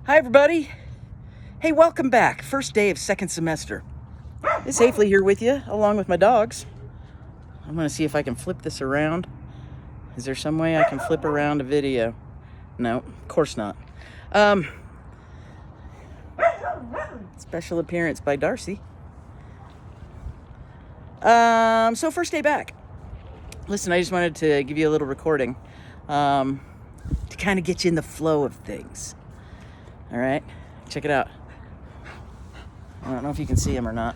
Hi, everybody. Hey, welcome back. First day of second semester. It's Hafley here with you, along with my dogs. I'm going to see if I can flip this around. Is there some way I can flip around a video? No, of course not. Special appearance by Darcy. So first day back. Listen, I just wanted to give you a little recording to kind of get you in the flow of things. All right, check it out. I don't know if you can see him or not.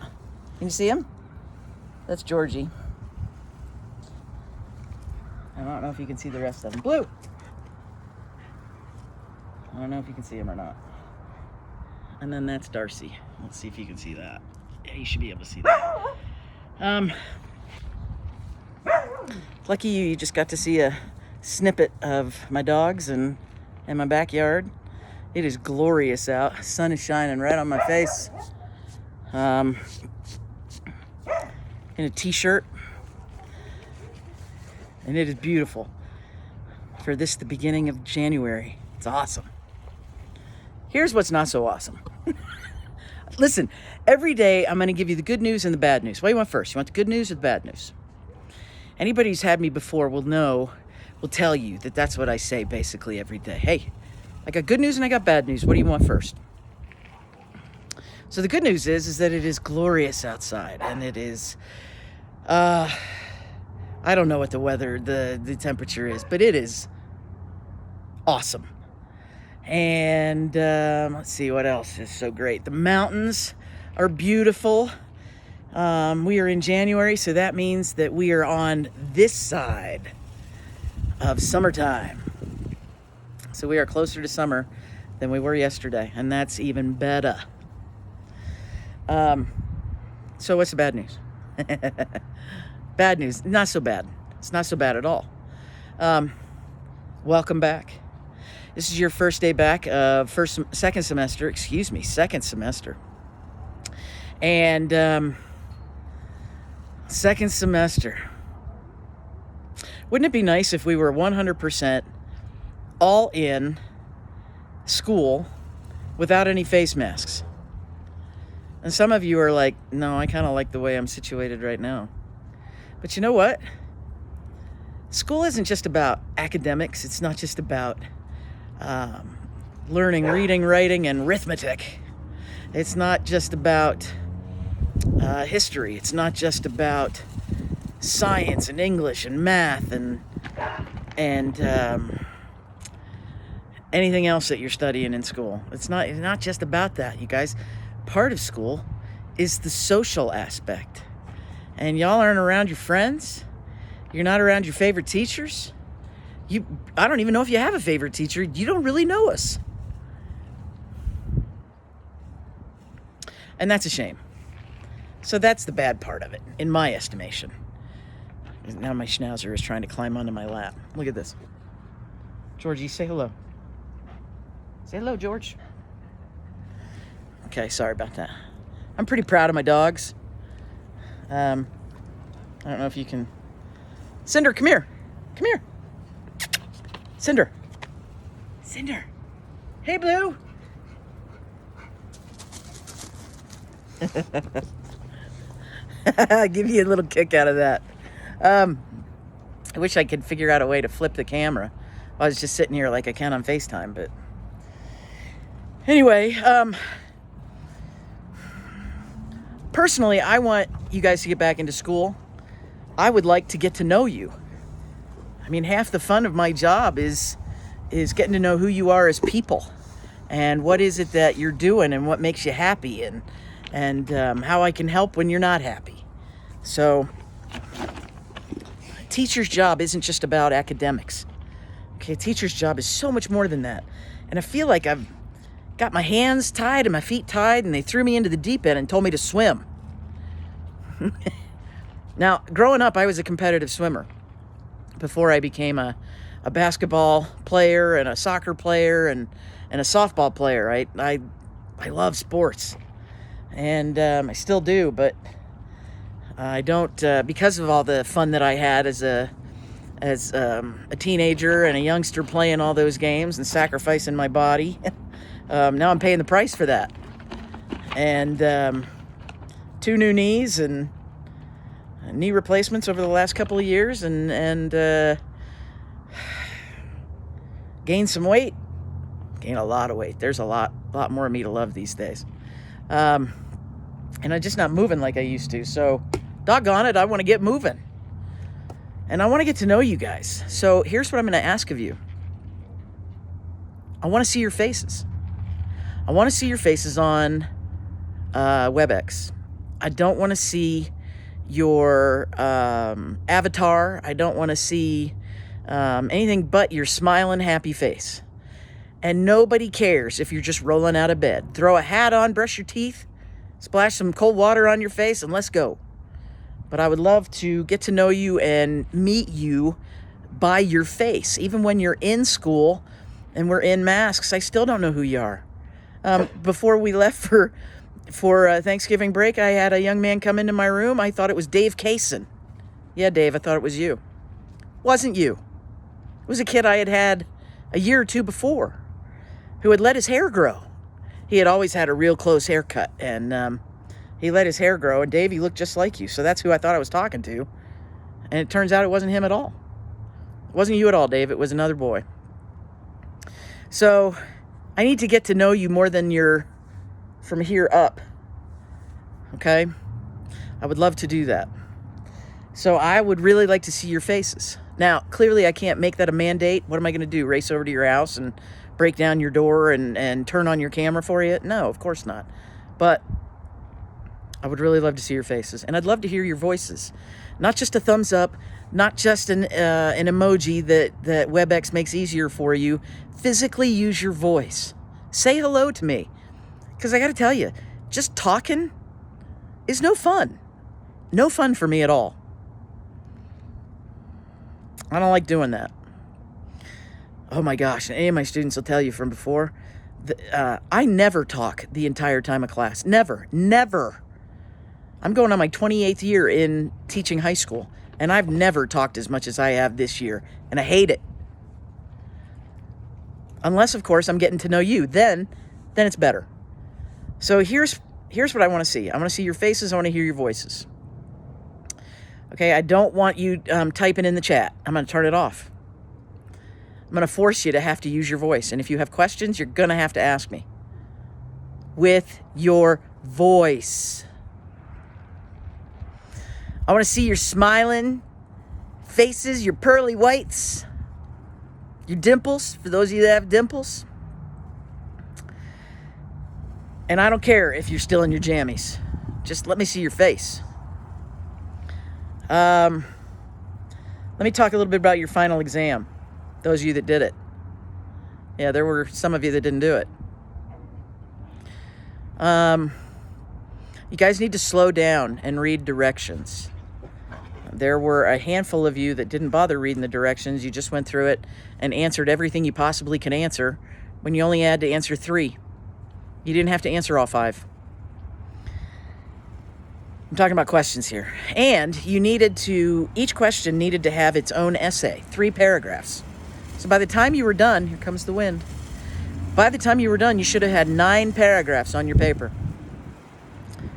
Can you see him? That's Georgie. I don't know if you can see the rest of them. Blue! I don't know if you can see him or not. And then that's Darcy. Let's see if you can see that. Yeah, you should be able to see that. Lucky you just got to see a snippet of my dogs and my backyard. It is glorious out. The sun is shining right on my face. In a t-shirt. And it is beautiful. For this, the beginning of January. It's awesome. Here's what's not so awesome. Listen, every day I'm going to give you the good news and the bad news. What do you want first? You want the good news or the bad news? Anybody who's had me before will tell you that that's what I say basically every day. Hey, I got good news and I got bad news. What do you want first? So the good news is that it is glorious outside, and it is, I don't know what the weather, the temperature is, but it is awesome. And let's see what else is so great. The mountains are beautiful. We are in January, so that means that we are on this side of summertime. So we are closer to summer than we were yesterday, and that's even better. So what's the bad news? Bad news, not so bad. It's not so bad at all. Welcome back. This is your first day back of second semester. And second semester. Wouldn't it be nice if we were 100% all in school without any face masks? And some of you are like, no, I kind of like the way I'm situated right now. But you know what? School isn't just about academics. It's not just about learning reading, writing, and arithmetic. It's not just about history. It's not just about science and English and math and anything else that you're studying in school. It's not just about that, you guys. Part of school is the social aspect. And y'all aren't around your friends. You're not around your favorite teachers. I don't even know if you have a favorite teacher. You don't really know us. And that's a shame. So that's the bad part of it, in my estimation. Now my schnauzer is trying to climb onto my lap. Look at this. Georgie, say hello. Say hello, George. Okay, sorry about that. I'm pretty proud of my dogs. I don't know if you can... Cinder, come here. Come here. Cinder. Cinder. Hey, Blue. I'll give you a little kick out of that. I wish I could figure out a way to flip the camera. I was just sitting here like I can on FaceTime, but... Anyway, personally, I want you guys to get back into school. I would like to get to know you. I mean, half the fun of my job is getting to know who you are as people, and what is it that you're doing, and what makes you happy, and how I can help when you're not happy. So, a teacher's job isn't just about academics. Okay, a teacher's job is so much more than that. And I feel like I've got my hands tied and my feet tied, and they threw me into the deep end and told me to swim. Now, growing up, I was a competitive swimmer before I became a basketball player and a soccer player and a softball player. I love sports, and I still do, but I don't, because of all the fun that I had as a teenager and a youngster playing all those games and sacrificing my body Now I'm paying the price for that. And 2 new knees and knee replacements over the last couple of years, and gained some weight. Gained a lot of weight. There's a lot more of me to love these days. And I'm just not moving like I used to. So, doggone it, I want to get moving. And I want to get to know you guys. So here's what I'm going to ask of you. I want to see your faces. I want to see your faces on WebEx. I don't want to see your avatar. I don't want to see anything but your smiling, happy face. And nobody cares if you're just rolling out of bed. Throw a hat on, brush your teeth, splash some cold water on your face, and let's go. But I would love to get to know you and meet you by your face. Even when you're in school and we're in masks, I still don't know who you are. Before we left for Thanksgiving break, I had a young man come into my room. I thought it was Dave Kaysen. Yeah, Dave, I thought it was you. Wasn't you. It was a kid I had a year or two before who had let his hair grow. He had always had a real close haircut, and he let his hair grow, and Dave, he looked just like you. So that's who I thought I was talking to. And it turns out it wasn't him at all. It wasn't you at all, Dave. It was another boy. So I need to get to know you more than you're from here up. Okay? I would love to do that. So I would really like to see your faces. Now, clearly I can't make that a mandate. What am I going to do? Race over to your house and break down your door and turn on your camera for you? No, of course not. But I would really love to see your faces. And I'd love to hear your voices. Not just a thumbs up, not just an emoji that WebEx makes easier for you. Physically use your voice. Say hello to me. Because I got to tell you, just talking is no fun. No fun for me at all. I don't like doing that. Oh my gosh, and any of my students will tell you from before, I never talk the entire time of class. Never. I'm going on my 28th year in teaching high school, and I've never talked as much as I have this year, and I hate it. Unless, of course, I'm getting to know you. Then it's better. So here's what I want to see. I want to see your faces. I want to hear your voices. Okay, I don't want you typing in the chat. I'm going to turn it off. I'm going to force you to have to use your voice. And if you have questions, you're going to have to ask me. With your voice. I want to see your smiling faces, your pearly whites, your dimples, for those of you that have dimples. And I don't care if you're still in your jammies. Just let me see your face. Let me talk a little bit about your final exam. Those of you that did it. Yeah, there were some of you that didn't do it. You guys need to slow down and read directions. There were a handful of you that didn't bother reading the directions. You just went through it and answered everything you possibly could answer when you only had to answer 3. You didn't have to answer all 5. I'm talking about questions here. And each question needed to have its own essay, 3 paragraphs. So by the time you were done, here comes the wind. By the time you were done, you should have had 9 paragraphs on your paper.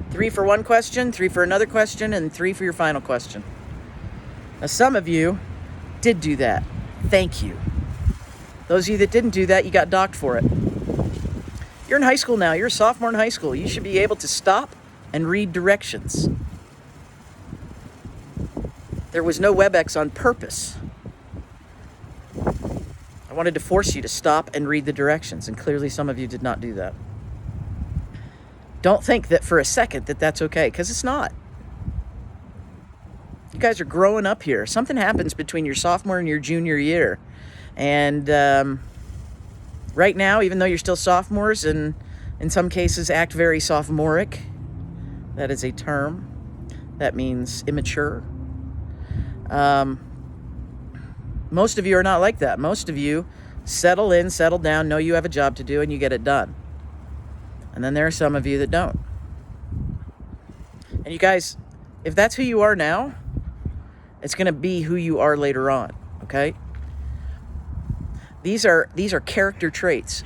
3 for one question, 3 for another question, and 3 for your final question. Now, some of you did do that. Thank you. Those of you that didn't do that, you got docked for it. You're in high school now. You're a sophomore in high school. You should be able to stop and read directions. There was no WebEx on purpose. I wanted to force you to stop and read the directions, and clearly some of you did not do that. Don't think that for a second that that's okay, because it's not. You guys are growing up here. Something happens between your sophomore and your junior year. And right now, even though you're still sophomores and in some cases act very sophomoric, that is a term that means immature. Most of you are not like that. Most of you settle in, settle down, know you have a job to do, and you get it done. And then there are some of you that don't. And you guys, if that's who you are now, it's going to be who you are later on, okay? These are character traits.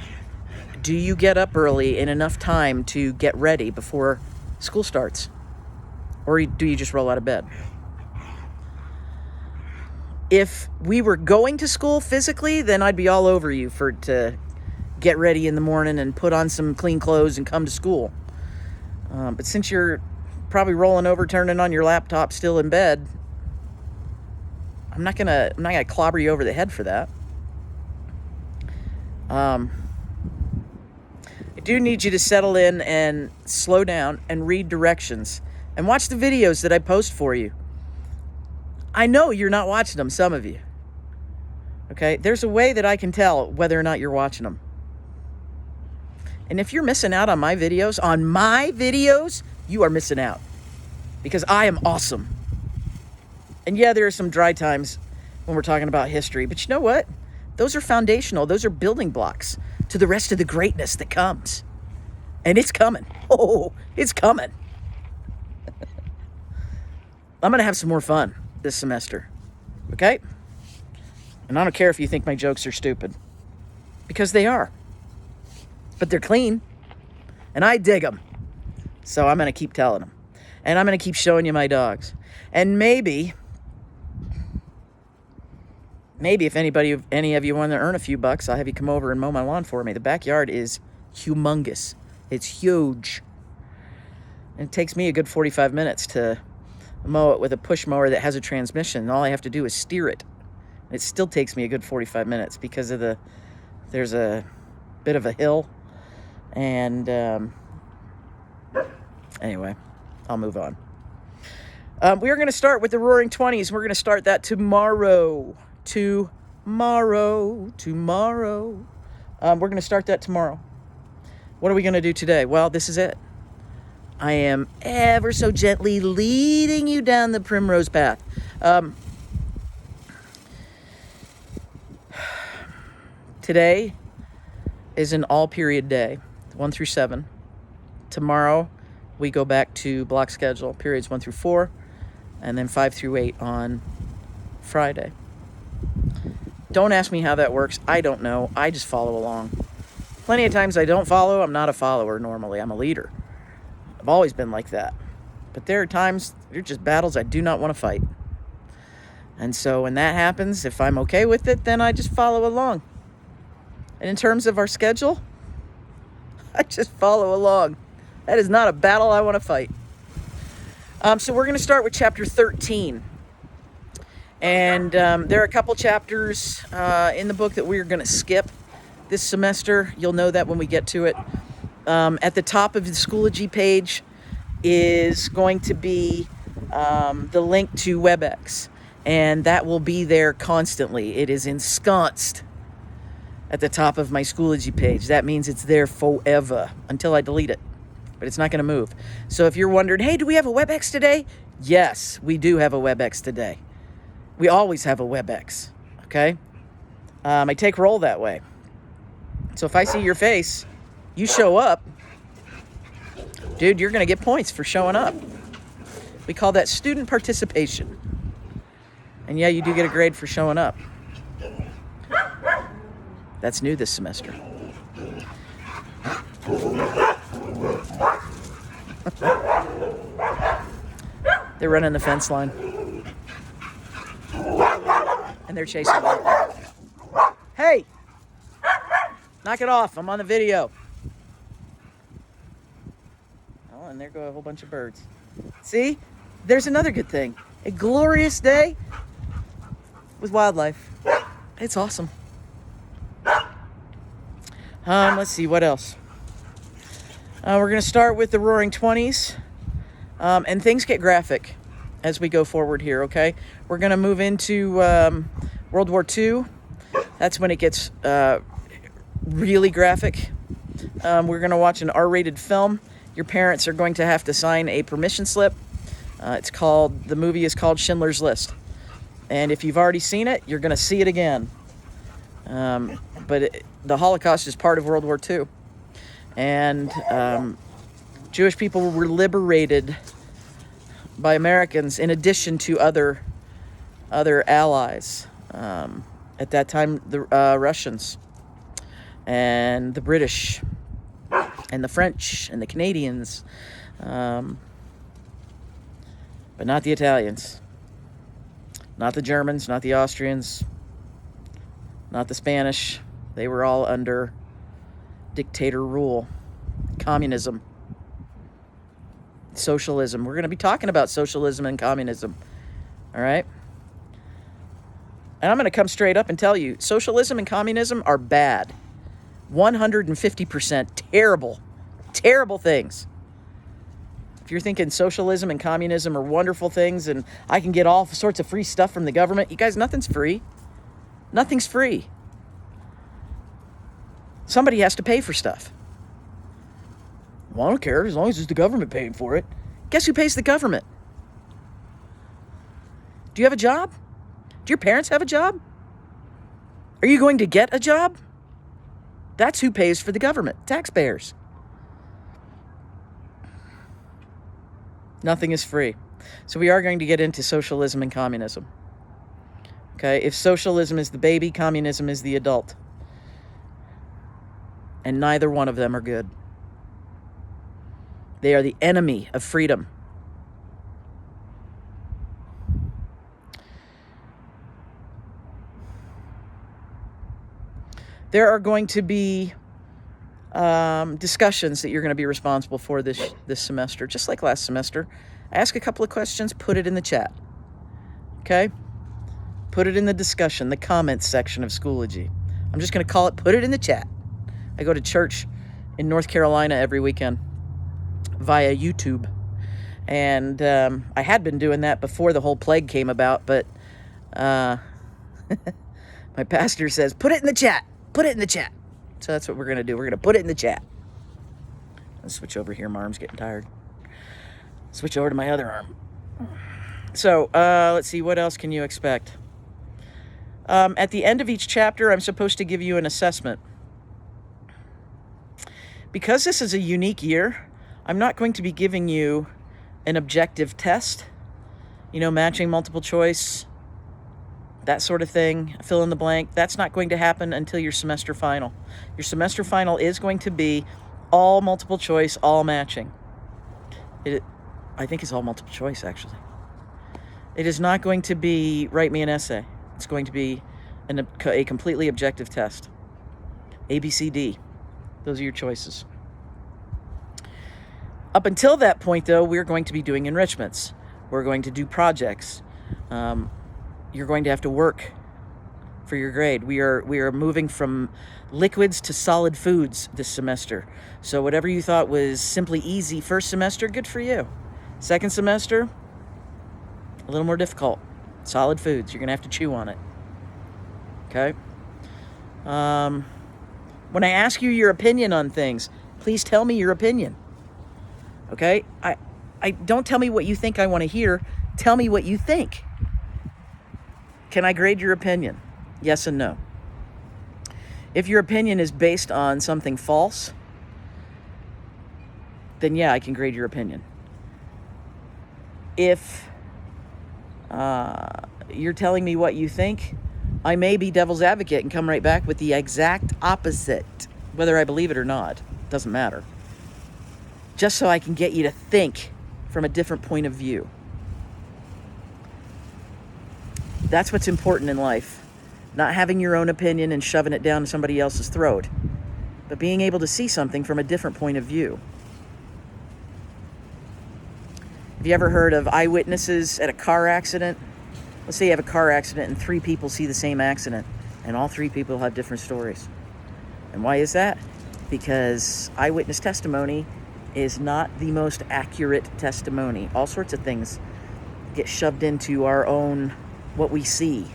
do you get up early in enough time to get ready before school starts? Or do you just roll out of bed? If we were going to school physically, then I'd be all over you to get ready in the morning and put on some clean clothes and come to school. But since you're probably rolling over, turning on your laptop still in bed, I'm not gonna clobber you over the head for that. I do need you to settle in and slow down and read directions and watch the videos that I post for you. I know you're not watching them, some of you. Okay? There's a way that I can tell whether or not you're watching them. And if you're missing out on my videos, you are missing out. Because I am awesome. And yeah, there are some dry times when we're talking about history. But you know what? Those are foundational. Those are building blocks to the rest of the greatness that comes. And it's coming. Oh, it's coming. I'm going to have some more fun this semester. Okay? And I don't care if you think my jokes are stupid. Because they are. But they're clean. And I dig them. So I'm going to keep telling them. And I'm going to keep showing you my dogs. And maybe if any of you want to earn a few bucks, I'll have you come over and mow my lawn for me. The backyard is humongous. It's huge. And it takes me a good 45 minutes to mow it with a push mower that has a transmission. And all I have to do is steer it. It still takes me a good 45 minutes because there's a bit of a hill. And anyway, I'll move on. We are going to start with the Roaring 20s. We're going to start that tomorrow. Tomorrow. We're going to start that tomorrow. What are we going to do today? Well, this is it. I am ever so gently leading you down the primrose path. Today is an all-period day, 1 through 7. Tomorrow, we go back to block schedule, periods 1 through 4, and then 5 through 8 on Friday. Don't ask me how that works. I don't know. I just follow along. Plenty of times I don't follow. I'm not a follower normally. I'm a leader. I've always been like that. But there are times, they're just battles I do not want to fight. And so when that happens, if I'm okay with it, then I just follow along. And in terms of our schedule, I just follow along. That is not a battle I want to fight. So we're going to start with chapter 13. And there are a couple chapters in the book that we're going to skip this semester. You'll know that when we get to it. At the top of the Schoology page is going to be the link to WebEx. And that will be there constantly. It is ensconced at the top of my Schoology page. That means it's there forever until I delete it. But it's not going to move. So if you're wondering, hey, do we have a WebEx today? Yes, we do have a WebEx today. We always have a WebEx, okay? I take roll that way. So if I see your face, you show up, dude, you're going to get points for showing up. We call that student participation. And yeah, you do get a grade for showing up. That's new this semester. They're running the fence line. And they're chasing me. Hey! Knock it off. I'm on the video. Oh, and there go a whole bunch of birds. See? There's another good thing. A glorious day with wildlife. It's awesome. Let's see, what else? We're going to start with the Roaring 20s. And things get graphic as we go forward here, okay? We're going to move into World War II. That's when it gets really graphic. We're going to watch an R-rated film. Your parents are going to have to sign a permission slip. The movie is called Schindler's List. And if you've already seen it, you're going to see it again. The Holocaust is part of World War II. And Jewish people were liberated by Americans in addition to other allies. At that time, the Russians. and the British and the French and the Canadians, but not the Italians, not the Germans, not the Austrians, not the Spanish. They were all under dictator rule, communism, socialism. We're going to be talking about socialism and communism, all right? And I'm going to come straight up and tell you, socialism and communism are bad. 150% terrible, terrible things. If you're thinking socialism and communism are wonderful things and I can get all sorts of free stuff from the government, you guys, nothing's free. Nothing's free. Somebody has to pay for stuff. Well, I don't care as long as it's the government paying for it. Guess who pays the government? Do you have a job? Do your parents have a job? Are you going to get a job? That's who pays for the government, taxpayers. Nothing is free. So we are going to get into socialism and communism. Okay, if socialism is the baby, communism is the adult. And neither one of them are good. They are the enemy of freedom. There are going to be discussions that you're going to be responsible for this semester, just like last semester. Ask a couple of questions, put it in the chat. Okay? Put it in the discussion, the comments section of Schoology. I'm just going to call it, put it in the chat. I go to church in North Carolina every weekend via YouTube. And I had been doing that before the whole plague came about, but my pastor says, put it in the chat. Put it in the chat. So that's what we're going to do. We're going to put it in the chat. Let's switch over here. My arm's getting tired. Switch over to my other arm. So let's see. What else can you expect? At the end of each chapter, I'm supposed to give you an assessment. Because this is a unique year, I'm not going to be giving you an objective test. You know, matching multiple choice, that sort of thing, fill in the blank. That's not going to happen until your semester final. Your semester final is going to be all multiple choice, all matching. I think it's all multiple choice, actually. It is not going to be write me an essay. It's going to be a completely objective test. A, B, C, D. Those are your choices. Up until that point, though, we're going to be doing enrichments. We're going to do projects. You're going to have to work for your grade. We are moving from liquids to solid foods this semester. So whatever you thought was simply easy first semester, good for you. Second semester, a little more difficult. Solid foods. You're going to have to chew on it. Okay? When I ask you your opinion on things, please tell me your opinion. Okay? I don't tell me what you think I want to hear. Tell me what you think. Can I grade your opinion? Yes and no. If your opinion is based on something false, then yeah, I can grade your opinion. If you're telling me what you think, I may be devil's advocate and come right back with the exact opposite, whether I believe it or not. Doesn't matter. Just so I can get you to think from a different point of view. That's what's important in life. Not having your own opinion and shoving it down somebody else's throat, but being able to see something from a different point of view. Have you ever heard of eyewitnesses at a car accident? Let's say you have a car accident and 3 people see the same accident, and all 3 people have different stories. And why is that? Because eyewitness testimony is not the most accurate testimony. All sorts of things get shoved into our own, what we see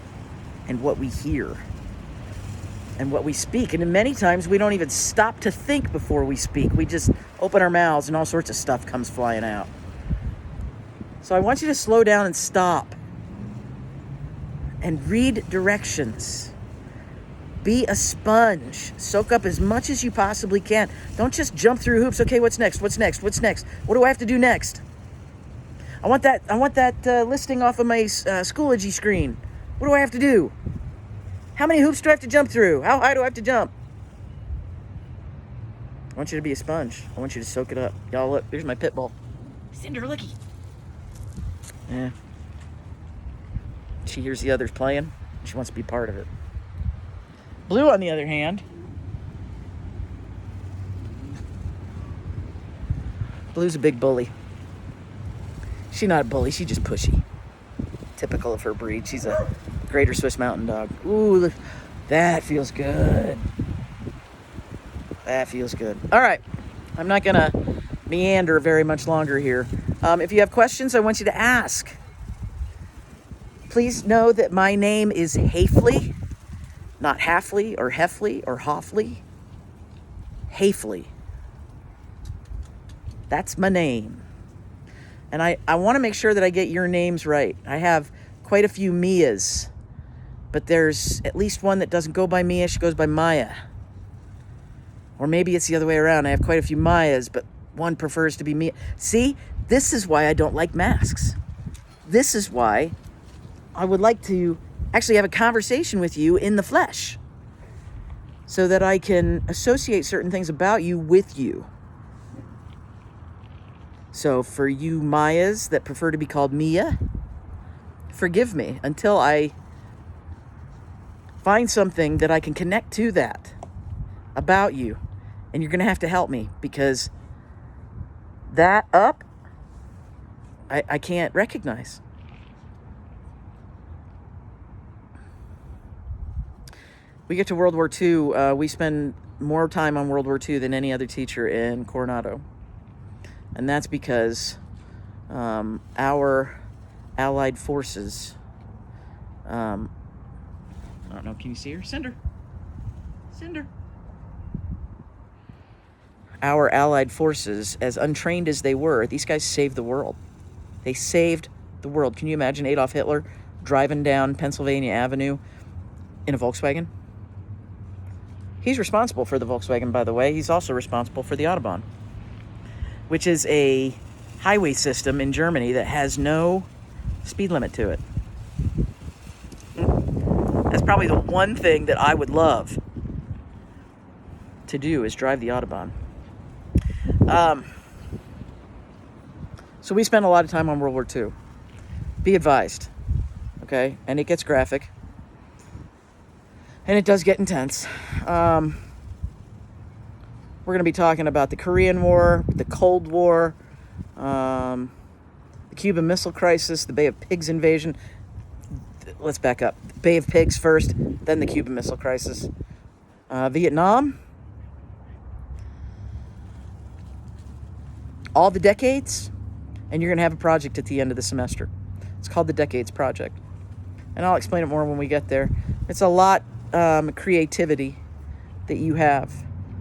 and what we hear and what we speak. And many times we don't even stop to think before we speak. We just open our mouths and all sorts of stuff comes flying out. So I want you to slow down and stop and read directions. Be a sponge. Soak up as much as you possibly can. Don't just jump through hoops. Okay, what's next? What's next? What's next? What do I have to do next? I want that listing off of my Schoology screen. What do I have to do? How many hoops do I have to jump through? How high do I have to jump? want you to be a sponge. I want you to soak it up. Y'all look, there's my pit bull. Cinder, looky. Yeah. She hears the others playing. She wants to be part of it. Blue, on the other hand, Blue's a big bully. She's not a bully, she's just pushy. Typical of her breed. She's a Greater Swiss Mountain Dog. Ooh, that feels good. That feels good. All right, I'm not gonna meander very much longer here. If you have questions, I want you to ask. Please know that my name is Hafley, not Halfley or Heffley or Hoffley. Hafley. That's my name. And I want to make sure that I get your names right. I have quite a few Mias, but there's at least one that doesn't go by Mia, she goes by Maya. Or maybe it's the other way around. I have quite a few Mayas, but one prefers to be Mia. See, this is why I don't like masks. This is why I would like to actually have a conversation with you in the flesh so that I can associate certain things about you with you. So for you Mayas that prefer to be called Mia, forgive me until I find something that I can connect to that about you. And you're going to have to help me because that up, I can't recognize. We get to World War II, we spend more time on World War II than any other teacher in Coronado. And that's because our Allied forces, I don't know, can you see her? Cinder. Cinder. Our Allied forces, as untrained as they were, these guys saved the world. They saved the world. Can you imagine Adolf Hitler driving down Pennsylvania Avenue in a Volkswagen? He's responsible for the Volkswagen, by the way. He's also responsible for the Autobahn, which is a highway system in Germany that has no speed limit to it. That's probably the one thing that I would love to do is drive the Autobahn. So we spent a lot of time on World War II. Be advised, okay? And it gets graphic. And it does get intense. We're going to be talking about the Korean War, the Cold War, the Cuban Missile Crisis, the Bay of Pigs invasion. Let's back up. Bay of Pigs first, then the Cuban Missile Crisis. Vietnam. All the decades. And you're going to have a project at the end of the semester. It's called the Decades Project. And I'll explain it more when we get there. It's a lot creativity that you have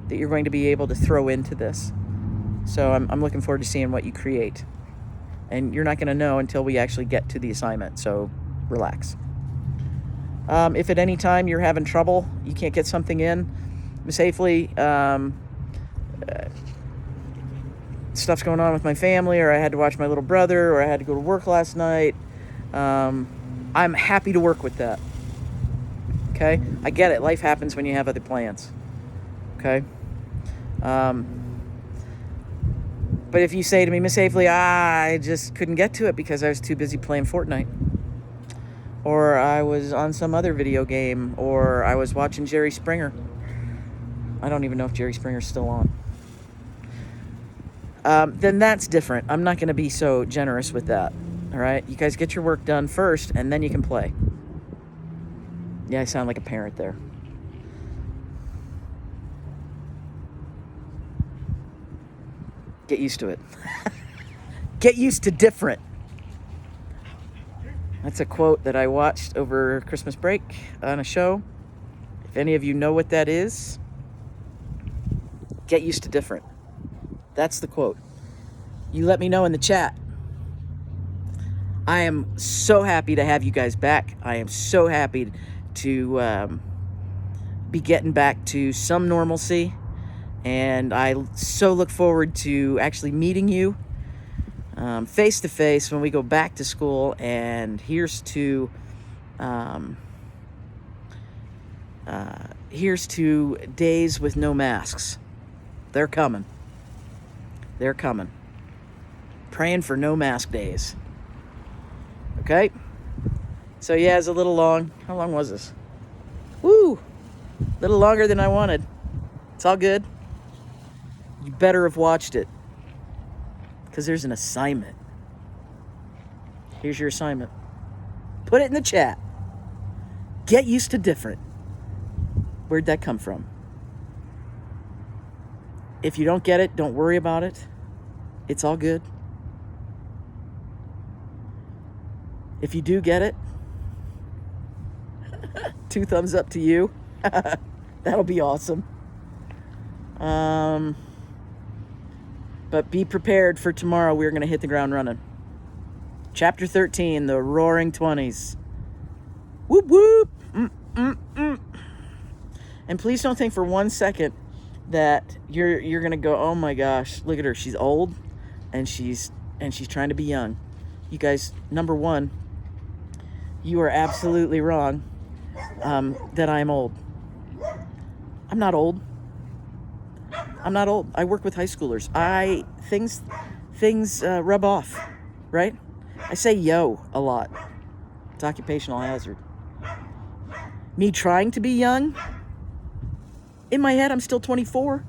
that you're going to be able to throw into this. So I'm looking forward to seeing what you create. And you're not going to know until we actually get to the assignment. So relax. If at any time you're having trouble, you can't get something in safely, stuff's going on with my family, or I had to watch my little brother, or I had to go to work last night, I'm happy to work with that. Okay? I get it. Life happens when you have other plans. Okay? But if you say to me, Miss Hafley, I just couldn't get to it because I was too busy playing Fortnite, or I was on some other video game, or I was watching Jerry Springer. I don't even know if Jerry Springer's still on. Then that's different. I'm not going to be so generous with that. All right? You guys get your work done first, and then you can play. Yeah, I sound like a parent there. Get used to it. Get used to different. That's a quote that I watched over Christmas break on a show. If any of you know what that is, get used to different. That's the quote. You let me know in the chat. I am so happy to have you guys back. I am so happy to be getting back to some normalcy. And I so look forward to actually meeting you face to face when we go back to school. And here's to days with no masks. They're coming. They're coming. Praying for no mask days. Okay? So yeah, it's a little long. How long was this? Woo! A little longer than I wanted. It's all good. You better have watched it, because there's an assignment. Here's your assignment. Put it in the chat. Get used to different. Where'd that come from? If you don't get it, don't worry about it. It's all good. If you do get it, 2 thumbs up to you. That'll be awesome. But be prepared for tomorrow. We're going to hit the ground running. Chapter 13, the Roaring 20s. Whoop, whoop. And please don't think for 1 second that you're going to go, oh my gosh, look at her. She's old and she's trying to be young. You guys, number one, you are absolutely wrong that I'm old. I'm not old. I'm not old. I work with high schoolers. Things rub off, right? I say yo a lot. It's occupational hazard. Me trying to be young, in my head, I'm still 24.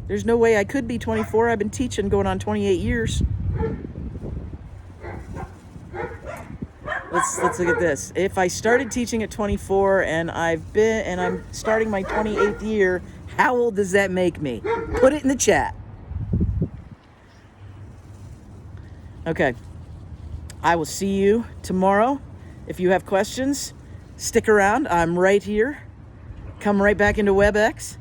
There's no way I could be 24. I've been teaching going on 28 years. Let's look at this. If I started teaching at 24 and I'm starting my 28th year, how old does that make me? Put it in the chat. Okay. I will see you tomorrow. If you have questions, stick around. I'm right here. Come right back into WebEx.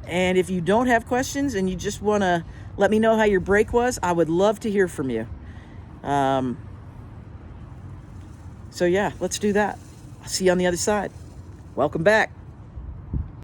And if you don't have questions and you just want to let me know how your break was, I would love to hear from you. So yeah, let's do that. I'll see you on the other side. Welcome back.